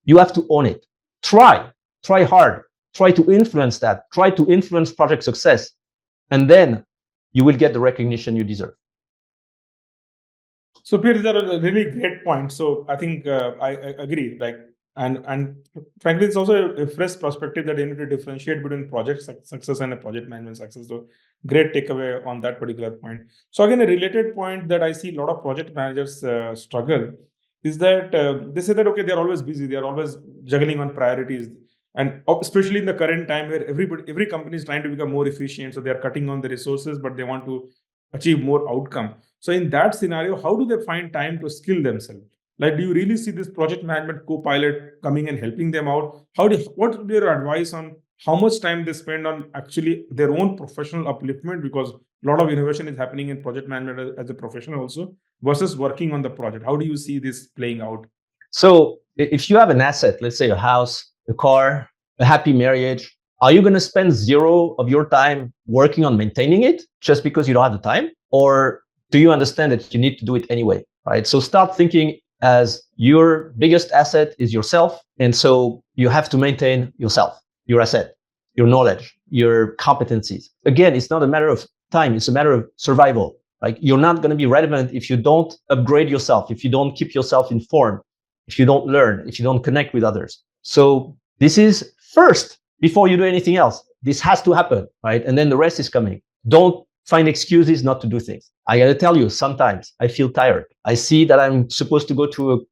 you have to own it. Try hard, try to influence that, try to influence project success. And then you will get the recognition you deserve. So Pierre, these are a really great point. So I think I agree. And frankly, it's also a fresh perspective that you need to differentiate between project success and a project management success. So great takeaway on that particular point. So again, a related point that I see a lot of project managers struggle is that they say that okay, they're always busy, they're always juggling on priorities, and especially in the current time where every company is trying to become more efficient, so they are cutting on the resources, but they want to achieve more outcome. So in that scenario, how do they find time to skill themselves? Like, do you really see this project management co-pilot coming and helping them out? What would be your advice on how much time they spend on actually their own professional upliftment? Because a lot of innovation is happening in project management as a professional also versus working on the project. How do you see this playing out? So if you have an asset, let's say a house, a car, a happy marriage, are you going to spend zero of your time working on maintaining it just because you don't have the time? Or do you understand that you need to do it anyway, right? So start thinking as your biggest asset is yourself. And so you have to maintain yourself, your asset, your knowledge, your competencies. Again, it's not a matter of time. It's a matter of survival. Like, you're not going to be relevant if you don't upgrade yourself, if you don't keep yourself informed, if you don't learn, if you don't connect with others. So this is first before you do anything else. This has to happen, right? And then the rest is coming. Don't find excuses not to do things. I gotta tell you, sometimes I feel tired. I see that I'm supposed to go to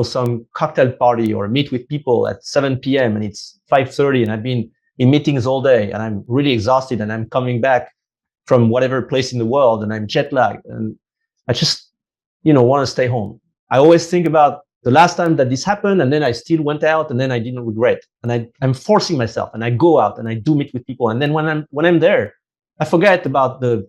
some cocktail party or meet with people at 7 p.m. and it's 5:30 and I've been in meetings all day and I'm really exhausted and I'm coming back from whatever place in the world and I'm jet lagged and I just, want to stay home. I always think about the last time that this happened, and then I still went out, and then I didn't regret. And I'm forcing myself, and I go out, and I do meet with people. And then when I'm there, I forget about the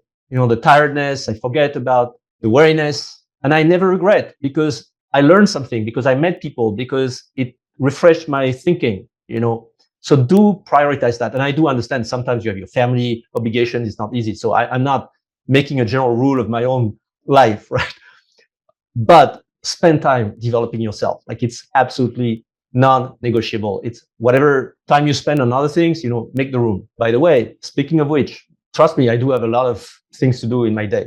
tiredness. I forget about the weariness, and I never regret because I learned something, because I met people, because it refreshed my thinking. So do prioritize that. And I do understand sometimes you have your family obligations. It's not easy. So I'm not making a general rule of my own life, right? But spend time developing yourself. Like, it's absolutely non-negotiable. It's whatever time you spend on other things, make the room. By the way, speaking of which, trust me, I do have a lot of things to do in my day,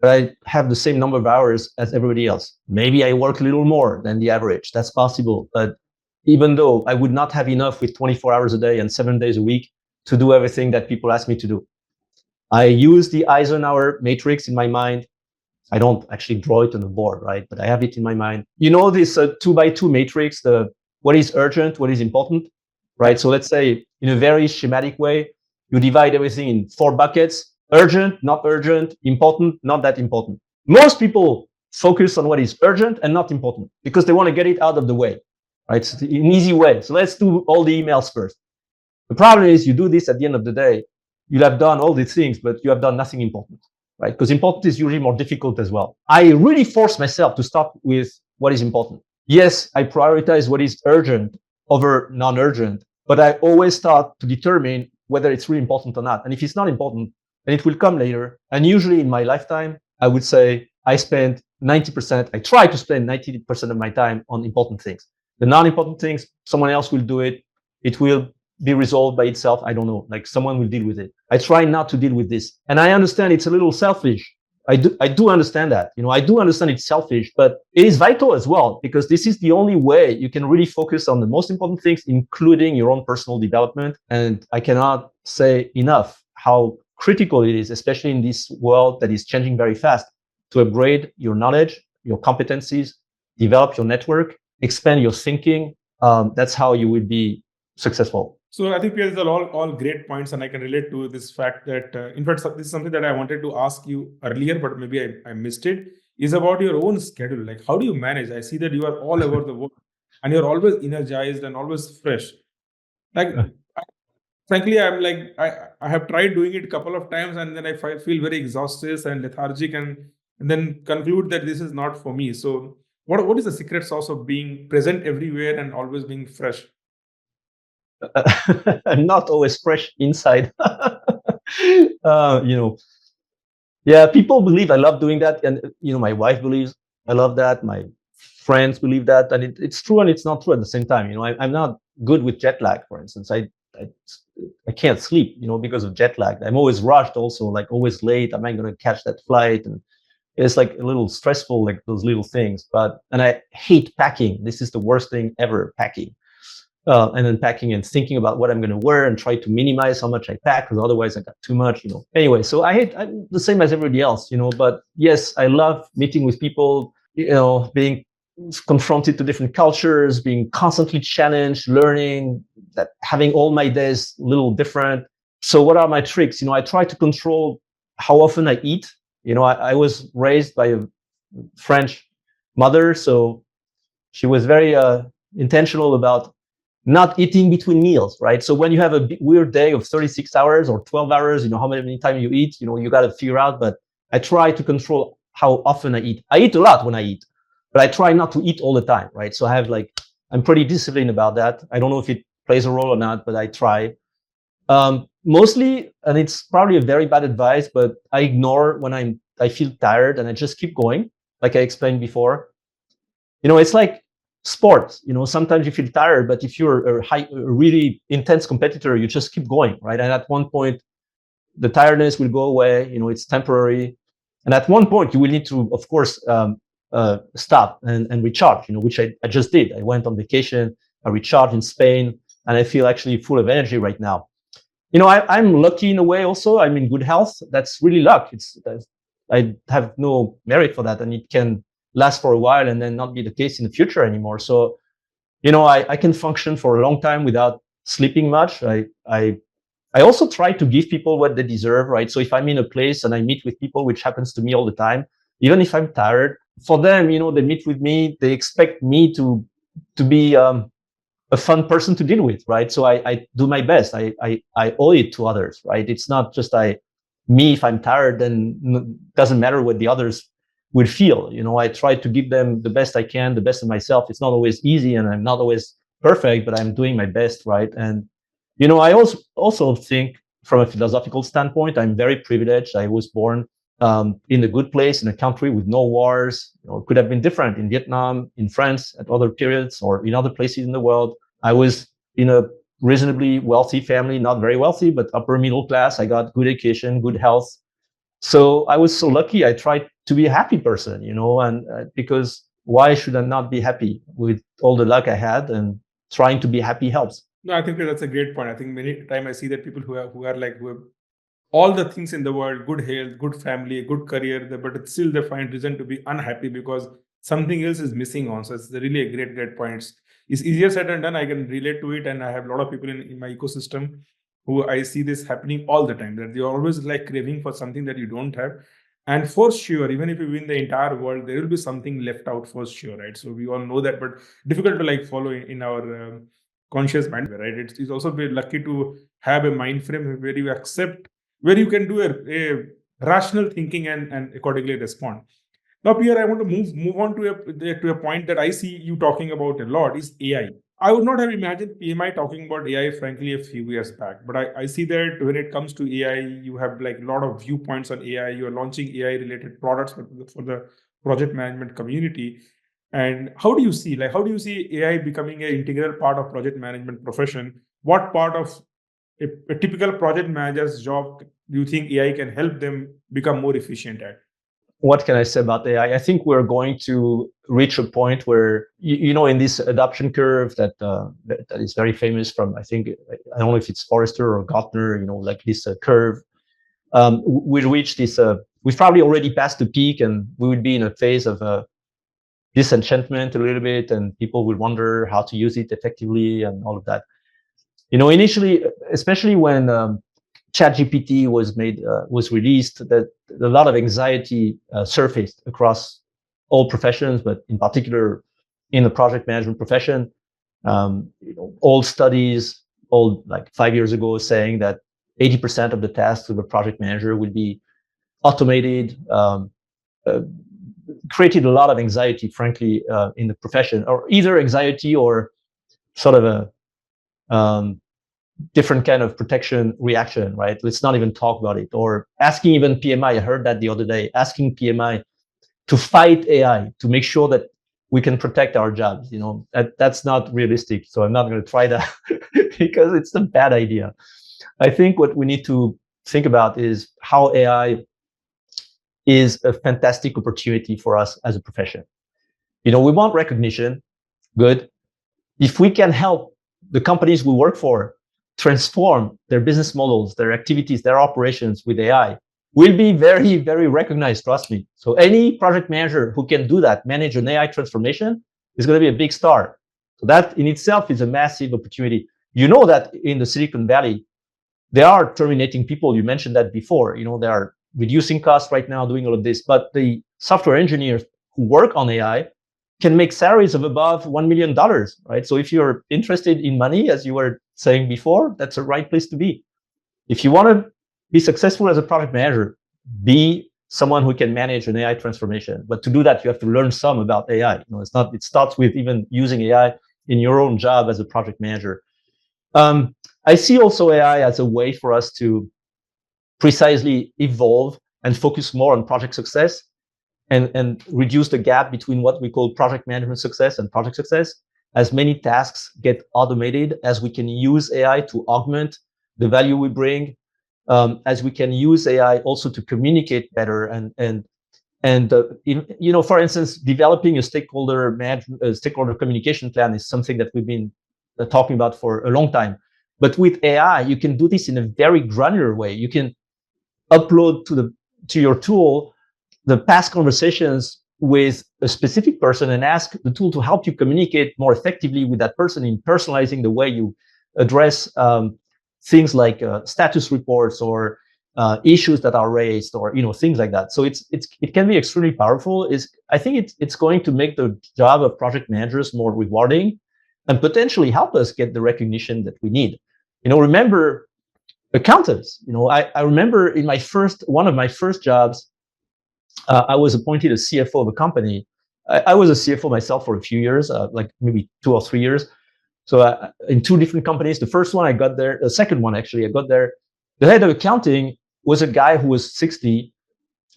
but I have the same number of hours as everybody else. Maybe I work a little more than the average. That's possible. But even though I would not have enough with 24 hours a day and 7 days a week to do everything that people ask me to do, I use the Eisenhower matrix in my mind. I don't actually draw it on the board, right? But I have it in my mind. This 2x2 matrix, what is urgent, what is important, right? So let's say in a very schematic way, you divide everything in 4 buckets: urgent, not urgent, important, not that important. Most people focus on what is urgent and not important because they want to get it out of the way, right? It's an easy way. So let's do all the emails first. The problem is you do this at the end of the day, you'll have done all these things, but you have done nothing important, right? Because important is usually more difficult as well. I really force myself to start with what is important. Yes, I prioritize what is urgent over non-urgent, but I always start to determine whether it's really important or not. And if it's not important, then it will come later. And usually in my lifetime, I would say I spend 90%, I try to spend 90% of my time on important things. The non-important things, someone else will do it. It will be resolved by itself. I don't know, like someone will deal with it. I try not to deal with this. And I understand it's a little selfish. I do understand that. I do understand it's selfish, but it is vital as well, because this is the only way you can really focus on the most important things, including your own personal development. And I cannot say enough how critical it is, especially in this world that is changing very fast, to upgrade your knowledge, your competencies, develop your network, expand your thinking. That's how you will be successful. So I think these are all great points, and I can relate to this fact that, in fact, this is something that I wanted to ask you earlier, but maybe I missed it, is about your own schedule. Like, how do you manage? I see that you are all over the world, and you're always energized and always fresh. Like, frankly, I'm like, I have tried doing it a couple of times, and then I feel very exhausted and lethargic, and then conclude that this is not for me. So what is the secret sauce of being present everywhere and always being fresh? Not always fresh inside. Yeah, people believe I love doing that, and my wife believes I love that. My friends believe that, and it's true and it's not true at the same time. I'm not good with jet lag, for instance. I I can't sleep, because of jet lag. I'm always rushed also, like always late. Am I going to catch that flight? And it's like a little stressful, like those little things. And I hate packing. This is the worst thing ever, packing. And then packing and thinking about what I'm going to wear and try to minimize how much I pack, because otherwise I got too much, Anyway, so I'm the same as everybody else, but yes, I love meeting with people, being confronted to different cultures, being constantly challenged, learning, that having all my days a little different. So what are my tricks? I try to control how often I eat. I was raised by a French mother, so she was very intentional about not eating between meals, right? So when you have a weird day of 36 hours or 12 hours, how many times you eat, you got to figure out. But I try to control how often I eat. I eat a lot when I eat, but I try not to eat all the time, right? So I'm pretty disciplined about that. I don't know if it plays a role or not, but I try. Mostly, and it's probably a very bad advice, but I ignore when I feel tired and I just keep going, like I explained before. It's like sports. Sometimes you feel tired, but if you're a really intense competitor, you just keep going, right? And at one point, the tiredness will go away. It's temporary, and at one point, you will need to, of course, stop and recharge. Which I just did. I went on vacation. I recharged in Spain, and I feel actually full of energy right now. I'm lucky in a way. Also, I'm in good health. That's really luck. I have no merit for that, and it can last for a while and then not be the case in the future anymore. So, I can function for a long time without sleeping much. I also try to give people what they deserve, right? So if I'm in a place and I meet with people, which happens to me all the time, even if I'm tired, for them, they meet with me, they expect me to be a fun person to deal with, right? So I do my best. I owe it to others, right? It's not just me. If I'm tired, then doesn't matter what the others would feel. I try to give them the best I can, the best of myself. It's not always easy, and I'm not always perfect, but I'm doing my best, right? And I also think, from a philosophical standpoint, I'm very privileged. I was born in a good place, in a country with no wars. It could have been different in Vietnam, in France, at other periods, or in other places in the world. I was in a reasonably wealthy family, not very wealthy, but upper middle class. I got good education, good health. So I was so lucky. I tried to be a happy person, and because why should I not be happy with all the luck I had? And trying to be happy helps. No, I think that's a great point. I think many times I see that people who have all the things in the world, good health, good family, good career, but still they find reason to be unhappy because something else is missing on. So it's really a great point. It's easier said than done. I can relate to it, and I have a lot of people in my ecosystem who I see this happening all the time, that you're always like craving for something that you don't have. And for sure, even if you win the entire world, there will be something left out for sure, right? So we all know that, but difficult to follow in our conscious mind, right? It's also very lucky to have a mind frame where you accept, where you can do a rational thinking and accordingly respond. Now, Pierre, I want to move on to a point that I see you talking about a lot is AI. I would not have imagined PMI talking about AI, frankly, a few years back. But I see that when it comes to AI, you have a lot of viewpoints on AI. You are launching AI-related products for the project management community. And how do you see AI becoming an integral part of project management profession? What part of a typical project manager's job do you think AI can help them become more efficient at? What can I say about AI? I think we're going to reach a point where, in this adoption curve that is very famous from, I don't know if it's Forrester or Gartner, like this curve, we'll reach this, we've probably already passed the peak, and we would be in a phase of disenchantment a little bit, and people will wonder how to use it effectively and all of that. Initially, especially when ChatGPT was released, that a lot of anxiety surfaced across all professions, but in particular in the project management profession. All studies, like 5 years ago, saying that 80% of the tasks of a project manager would be automated. Created a lot of anxiety, frankly, in the profession, or either anxiety or sort of a different kind of protection reaction, right? Let's not even talk about it. Or asking even PMI, I heard that the other day, asking PMI to fight AI, to make sure that we can protect our jobs. That's not realistic. So I'm not going to try that because it's a bad idea. I think what we need to think about is how AI is a fantastic opportunity for us as a profession. We want recognition, good. If we can help the companies we work for transform their business models, their activities, their operations with AI, we'll be very, very recognized, trust me. So any project manager who can do that, manage an AI transformation, is going to be a big star. So that in itself is a massive opportunity. You know that in the Silicon Valley, they are terminating people. You mentioned that before. They are reducing costs right now, doing all of this. But the software engineers who work on AI can make salaries of above $1 million, right? So if you're interested in money, as you were saying before, that's the right place to be. If you want to be successful as a project manager, be someone who can manage an AI transformation. But to do that, you have to learn some about AI. It starts with even using AI in your own job as a project manager. I see also AI as a way for us to precisely evolve and focus more on project success and reduce the gap between what we call project management success and project success. As many tasks get automated, as we can use AI to augment the value we bring, as we can use AI also to communicate better for instance, developing a stakeholder communication plan is something that we've been talking about for a long time. But with AI, you can do this in a very granular way. You can upload to your tool the past conversations with a specific person and ask the tool to help you communicate more effectively with that person in personalizing the way you address things like status reports or issues that are raised, or things like that. So it can be extremely powerful. I think it's going to make the job of project managers more rewarding and potentially help us get the recognition that we need. Remember accountants. I remember in one of my first jobs, I was appointed a CFO of a company. I was a CFO myself for a few years, like maybe 2 or 3 years. So in 2 different companies. The first one I got there, the second one actually, I got there. The head of accounting was a guy who was 60,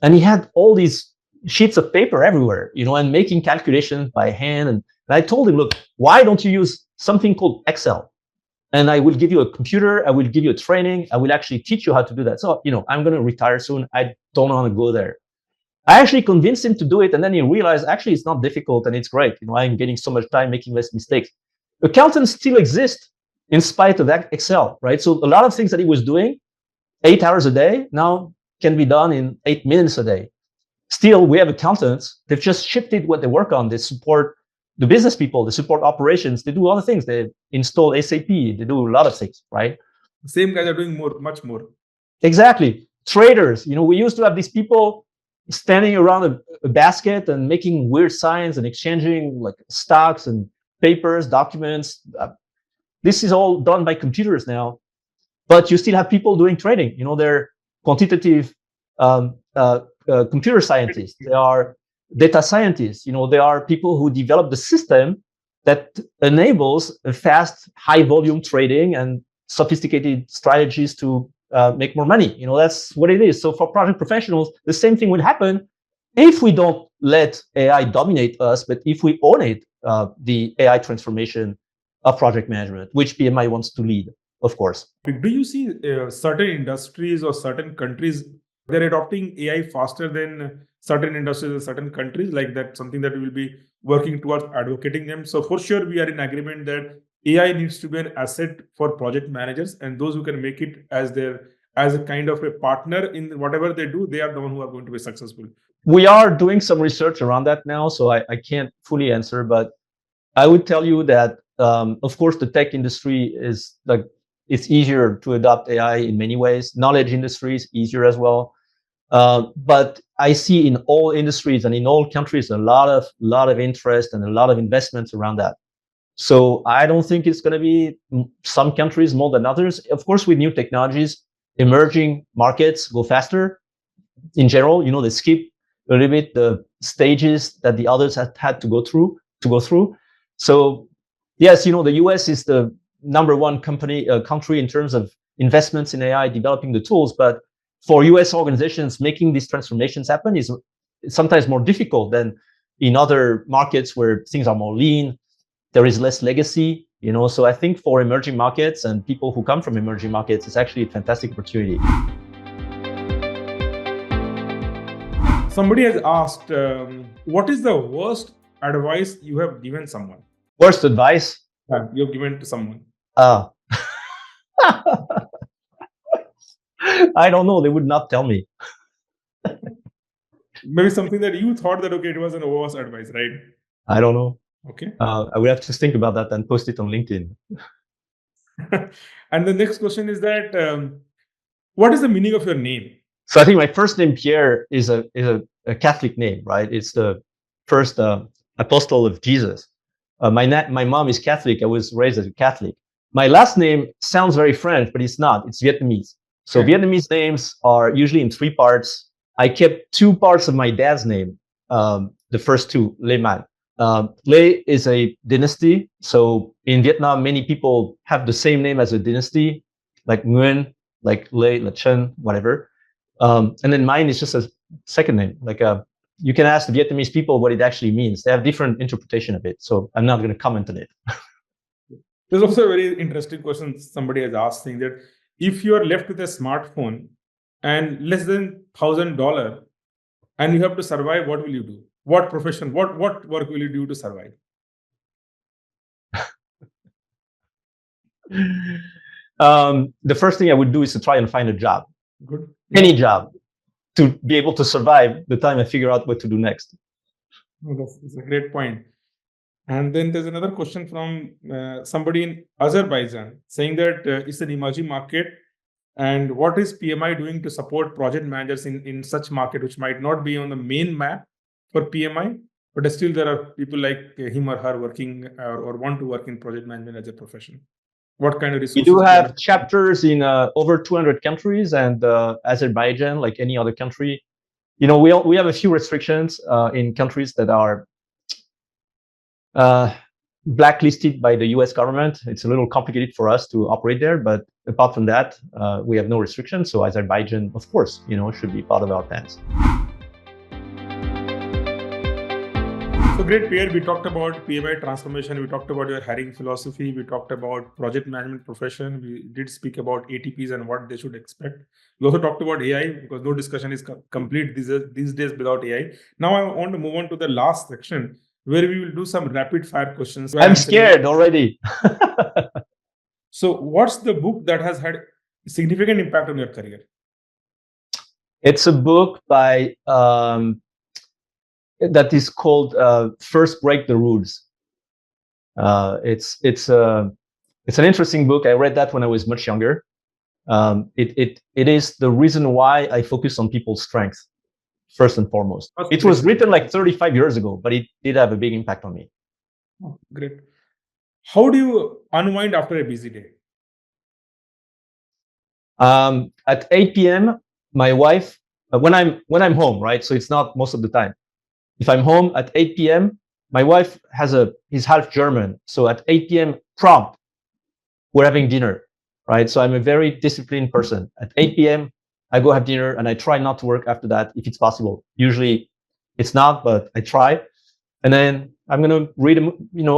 and he had all these sheets of paper everywhere, and making calculations by hand. And I told him, look, why don't you use something called Excel? And I will give you a computer, I will give you a training, I will actually teach you how to do that. So, I'm going to retire soon. I don't want to go there. I actually convinced him to do it, and then he realized actually it's not difficult and it's great. I'm getting so much time making less mistakes. Accountants still exist in spite of that Excel, right? So a lot of things that he was doing 8 hours a day now can be done in 8 minutes a day. Still, we have accountants. They've just shifted what they work on. They support the business people, they support operations, they do other things. They install ASAP, they do a lot of things, right? The same guys are doing much more. Exactly. Traders, we used to have these people standing around a basket and making weird signs and exchanging like stocks and papers, documents. This is all done by computers now, but you still have people doing trading. They're quantitative computer scientists. They are data scientists. They are people who develop the system that enables a fast, high volume trading and sophisticated strategies to make more money. That's what it is. So for project professionals, the same thing would happen if we don't let AI dominate us, but if we own it, the AI transformation of project management, which PMI wants to lead, of course. Do you see certain industries or certain countries, they're adopting AI faster than certain industries in certain countries? Like that, something that we will be working towards advocating them. So for sure, we are in agreement that AI needs to be an asset for project managers, and those who can make it as a kind of a partner in whatever they do, they are the one who are going to be successful. We are doing some research around that now, so I can't fully answer, but I would tell you that, of course, the tech industry is like, it's easier to adopt AI in many ways. Knowledge industry is easier as well. But I see in all industries and in all countries a lot of interest and a lot of investments around that. So I don't think it's going to be some countries more than others. Of course, with new technologies, emerging markets go faster. In general, they skip a little bit the stages that the others had to go through. So yes, the US is the number one country in terms of investments in AI, developing the tools. But for US organizations, making these transformations happen is sometimes more difficult than in other markets where things are more lean, there is less legacy, so I think for emerging markets and people who come from emerging markets, it's actually a fantastic opportunity. Somebody has asked, what is the worst advice you have given someone? Worst advice? Yeah, you have given to someone. I don't know. They would not tell me. Maybe something that you thought that, okay, it was an worst advice, right? I don't know. Okay. I would have to think about that and post it on LinkedIn. And the next question is that, what is the meaning of your name? So I think my first name, Pierre, is a Catholic name, right? It's the first apostle of Jesus. My mom is Catholic. I was raised as a Catholic. My last name sounds very French, but it's not. It's Vietnamese. So Vietnamese names are usually in 3 parts. I kept 2 parts of my dad's name. The first 2, Le Manh. Le is a dynasty. So in Vietnam, many people have the same name as a dynasty, like Nguyen, like Le, Le Chen, whatever. And then mine is just a second name. Like you can ask the Vietnamese people what it actually means. They have different interpretation of it. So I'm not going to comment on it. There's also a very interesting question somebody has asked, saying that if you are left with a smartphone and less than $1,000 and you have to survive, what will you do? What profession, what work will you do to survive? The first thing I would do is to try and find a job. Good. Any job, to be able to survive the time I figure out what to do next. Oh, that's a great point. And then there's another question from somebody in Azerbaijan saying that it's an emerging market, and what is PMI doing to support project managers in such market which might not be on the main map for PMI, but still there are people like him or her working or want to work in project management as a profession. What kind of resources? We do have chapters in over 200 countries, and Azerbaijan, like any other country, we have a few restrictions in countries that are blacklisted by the US government. It's a little complicated for us to operate there, but apart from that, we have no restrictions. So Azerbaijan, of course, should be part of our plans. So great, Pierre. We talked about PMI transformation. We talked about your hiring philosophy. We talked about project management profession. We did speak about ATPs and what they should expect. We also talked about AI, because no discussion is complete these days without AI. Now I want to move on to the last section, where we will do some rapid fire questions. I'm scared already. So what's the book that has had significant impact on your career? It's a book by that is called First Break the Rules. It's an interesting book. I read that when I was much younger. It is the reason why I focus on people's strengths first and foremost. It was written like 35 years ago, but it did have a big impact on me. Oh, great. How do you unwind after a busy day? At 8 p.m., my wife, when I'm home, right? So it's not most of the time. If I'm home at 8 p.m., my wife is half German. So at 8 p.m. prompt, we're having dinner, right? So I'm a very disciplined person. At 8 p.m., I go have dinner, and I try not to work after that if it's possible. Usually it's not, but I try. And then I'm going to read a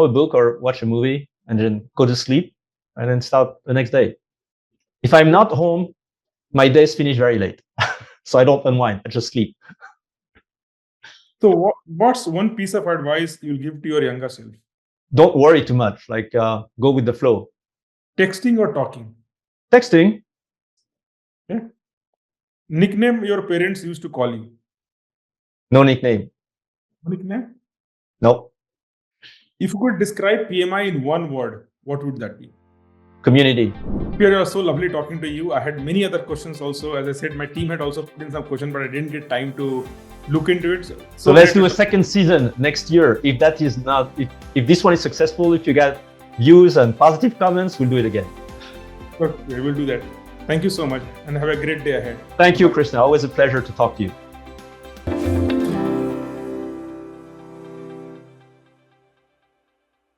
book or watch a movie, and then go to sleep, and then start the next day. If I'm not home, my days finish very late. So I don't unwind, I just sleep. So what's one piece of advice you'll give to your younger self? Don't worry too much, like go with the flow. Texting or talking? Texting. Yeah. Nickname your parents used to call you? No nickname. No nickname? No. If you could describe PMI in one word, what would that be? Community. Pierre, it was so lovely talking to you. I had many other questions also. As I said, my team had also put in some questions, but I didn't get time to look into it. So let's do a second season next year. If that is not, if this one is successful, if you get views and positive comments, we'll do it again. Okay, we'll do that. Thank you so much, and have a great day ahead. Thank you, Krishna. Always a pleasure to talk to you.